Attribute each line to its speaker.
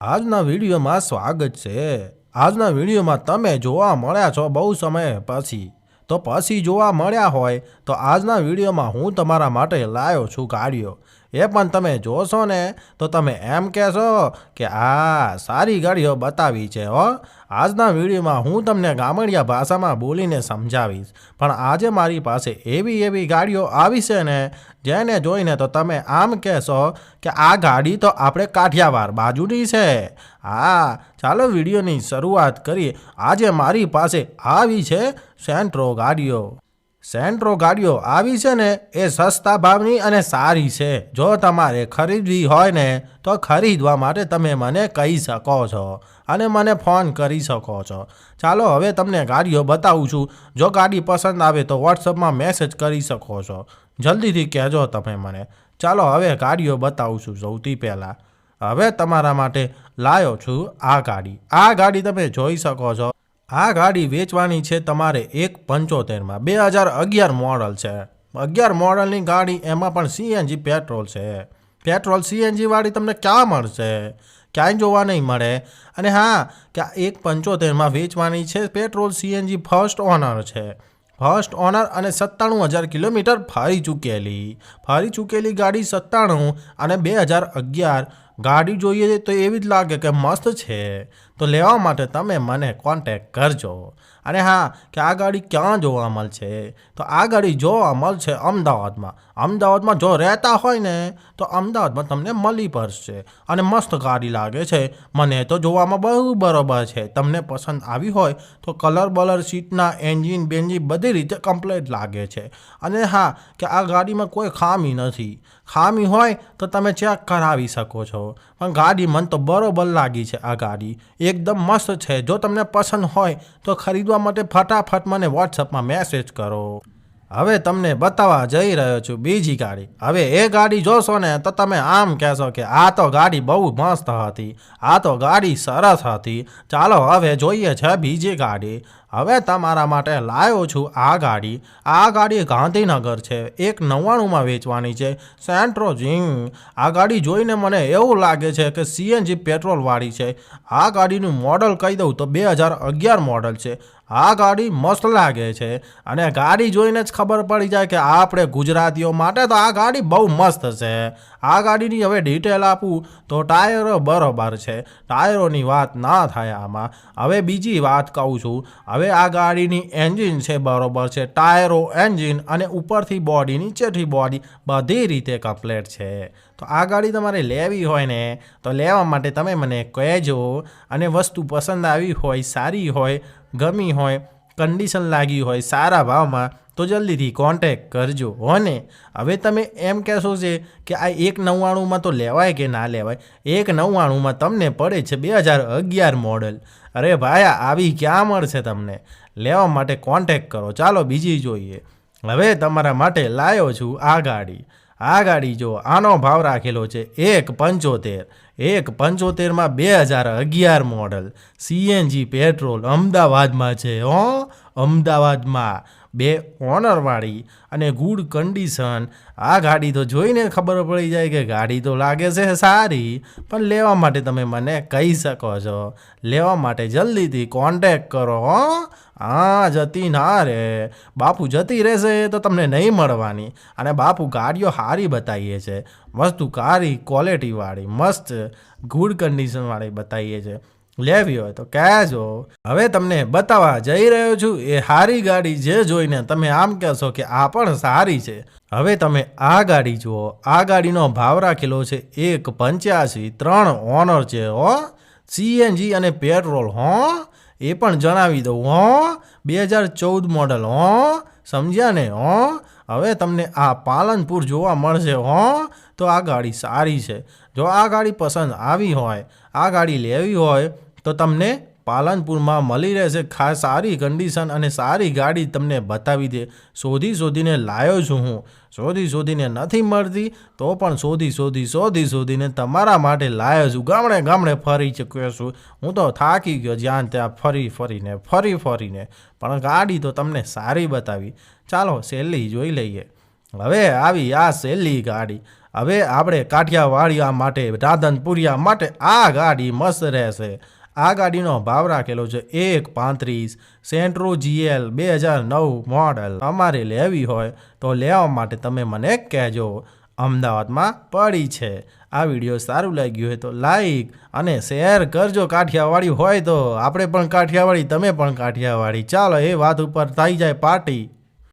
Speaker 1: આજના વિડીયોમાં સ્વાગત છે। આજના વિડીયોમાં તમે જોવા મળ્યા છો બહુ સમય પછી। તો પછી જોવા મળ્યા હોય તો આજના વિડીયોમાં હું તમારા માટે લાવ્યો છું ગાડીઓ। એ પણ તમે જોશો ને તો તમે એમ કહેશો કે આ સારી ગાડીઓ બતાવી છે હો। આજના વિડીયોમાં હું તમને ગામડિયા ભાષામાં બોલીને સમજાવીશ, પણ આજે મારી પાસે એવી ગાડીઓ આવી છે ને જેને જોઈને તો તમે આમ કહેશો કે આ ગાડી તો આપણે કાઠિયાવાડ બાજુની છે। હા, ચાલો વિડીયોની શરૂઆત કરીએ। આજે મારી પાસે આવી છે સેન્ટ્રો ગાડીઓ। સેન્ટ્રો ગાડીઓ આવી છે ને એ સસ્તા ભાવની અને સારી છે। જો તમારે ખરીદવી હોય ને તો ખરીદવા માટે તમે મને કહી શકો છો અને મને ફોન કરી શકો છો। ચાલો હવે તમને ગાડીઓ બતાવું છું। જો ગાડી પસંદ આવે તો વોટ્સઅપમાં મેસેજ કરી શકો છો। જલ્દીથી કહેજો તમે મને। ચાલો હવે ગાડીઓ બતાવું છું। સૌથી પહેલાં હવે તમારા માટે લાવ્યો છું આ ગાડી। આ ગાડી તમે જોઈ શકો છો। આ ગાડી વેચવાની છે તમારે 1.75માં। 2011 મોડલ છે। 11 મોડલની ગાડી, એમાં પણ સીએનજી પેટ્રોલ છે। પેટ્રોલ સીએનજી વાળી તમને ક્યાં મળશે? ક્યાંય જોવા નહીં મળે। અને હા, કે 1.75માં વેચવાની છે। પેટ્રોલ સીએનજી ફર્સ્ટ ઓનર છે। ફર્સ્ટ ઓનર અને 97,000 કિલોમીટર ફરી ચૂકેલી ગાડી 97 અને 2011 ગાડી જોઈએ તો એવી જ લાગે કે મસ્ત છે। તો લેવા માટે તમે મને કોન્ટેક્ટ કરજો। અને હા, કે આ ગાડી ક્યાં જોવા મળશે? તો આ ગાડી જોવા મળશે અમદાવાદમાં। અમદાવાદમાં જો રહેતા હોય ને તો અમદાવાદમાં તમને મળી પડશે। અને મસ્ત ગાડી લાગે છે, મને તો જોવામાં બહુ બરોબર છે। તમને પસંદ આવી હોય તો કલર સીટના એન્જિન બેન્જિન બધી રીતે કમ્પ્લીટ લાગે છે। અને હા, કે આ ગાડીમાં કોઈ ખામી નથી। ખામી હોય તો તમે ચેક કરાવી શકો છો, પણ ગાડી મને તો બરોબર લાગી છે। આ ગાડી એકદમ મસ્ત છે। જો તમને પસંદ હોય તો ખરીદવા માટે ફટાફટ મને વોટ્સઅપમાં મેસેજ કરો। હવે તમને બતાવવા જઈ રહ્યો છું બીજી ગાડી। હવે એ ગાડી જોશો ને તો તમે આમ કહેશો કે આ તો ગાડી બહુ મસ્ત હતી, આ તો ગાડી સરસ હતી। ચાલો હવે જોઈએ છે બીજી ગાડી। હવે તમારા માટે લાવ્યો છું આ ગાડી। આ ગાડી ગાંધીનગર છે। 1.99માં વેચવાની છે। Santro Zing. આ ગાડી જોઈને મને એવું લાગે છે કે સીએનજી પેટ્રોલ વાળી છે। આ ગાડીનું મોડલ કહી દઉં તો 2011 મોડલ છે। આ ગાડી મસ્ત લાગે છે અને ગાડી જોઈને જ ખબર પડી જાય કે આપણે ગુજરાતીઓ માટે તો આ ગાડી બહુ મસ્ત છે। આ ગાડીની હવે ડિટેલ આપું તો ટાયરો બરોબર છે। ટાયરોની વાત ના થાય આમાં। હવે બીજી વાત કહું છું। હવે આ ગાડીની એન્જિન છે બરોબર છે। ટાયરો, એન્જિન અને ઉપરથી બોડી, નીચેથી બોડી બધી રીતે કમ્પ્લીટ છે। તો આ ગાડી તમારે લેવી હોય ને તો લેવા માટે તમે મને કહેજો। અને વસ્તુ પસંદ આવી હોય, સારી હોય, ગમી હોય, કન્ડિશન લાગી હોય સારા ભાવમાં તો જલ્દીથી કોન્ટેક્ટ કરજો હો ને। હવે તમે એમ કહેશો છે કે આ 1.99માં તો લેવાય કે ના લેવાય? 1.99માં તમને પડે છે 2011 મોડલ। અરે ભાઈ, આવી ક્યાં મળશે તમને? લેવા માટે કોન્ટેક્ટ કરો। ચાલો બીજી જોઈએ। હવે તમારા માટે લાવ્યો છું આ ગાડી। આ ગાડી જો, આનો ભાવ રાખેલો છે 1.75। 1.75માં 2011 મોડલ સીએનજી પેટ્રોલ અમદાવાદમાં છે હો। અમદાવાદમાં 2 ઓનરવાળી અને ગુડ કન્ડિશન। આ ગાડી તો જોઈને ખબર પડી જાય કે ગાડી તો લાગે છે સારી, પણ લેવા માટે તમે મને કહી શકો છો। લેવા માટે જલ્દીથી કોન્ટેક્ટ કરો હો। હા, જતી ના રે બાપુ, જતી રહેશે તો તમને નહીં મળવાની। અને બાપુ ગાડીઓ સારી બતાવીએ છે, વસ્તુ સારી ક્વોલિટીવાળી, મસ્ત ગુડ કન્ડિશનવાળી બતાવીએ છે। લેવી હોય તો કહેજો। હવે તમને બતાવવા જઈ રહ્યો છું એ સારી ગાડી, જે જોઈને તમે આમ કહેશો કે આ પણ સારી છે। હવે તમે આ ગાડી જુઓ। આ ગાડીનો ભાવ રાખેલો છે 1.85। 3 ઓનર છે હો। સીએનજી અને પેટ્રોલ હો, એ પણ જણાવી દઉં હો। 2014 મોડલ હો, સમજ્યા ને હો। હવે તમને આ પાલનપુર જોવા મળશે હો। તો આ ગાડી સારી છે। જો આ ગાડી પસંદ આવી હોય, આ ગાડી લેવી હોય તો તમને પાલનપુરમાં મળી રહેશે। ખાસ સારી કન્ડિશન અને સારી ગાડી તમને બતાવી દે। શોધીને લાવ્યો છું હું। શોધીને નથી મળતી તો પણ શોધીને તમારા માટે લાવ્યો છું। ગામડે ફરી ચૂક્યો છું હું તો, થાકી ગયો જ્યાં ત્યાં ફરીને। પણ ગાડી તો તમને સારી બતાવી। ચાલો સેલી જોઈ લઈએ। હવે આવી આ સહેલી ગાડી. હવે આપણે કાઠિયાવાડિયા માટે રાધનપુરિયા માટે આ ગાડી મસ્ત રહેશે. આ ગાડીનો ભાવ રાખેલો છે 1.35. Santro GL 2009 model. અમારે લેવી હોય તો લેવા માટે તમે મને કહેજો. અમદાવાદમાં પડી છે. આ વિડીયો સારું લાગ્યું હોય તો લાઈક અને શેર કરજો. કાઠિયાવાડી હોય તો આપણે પણ કાઠિયાવાડી, તમે પણ કાઠિયાવાડી. ચાલો એ વાત ઉપર થઈ જાય પાર્ટી.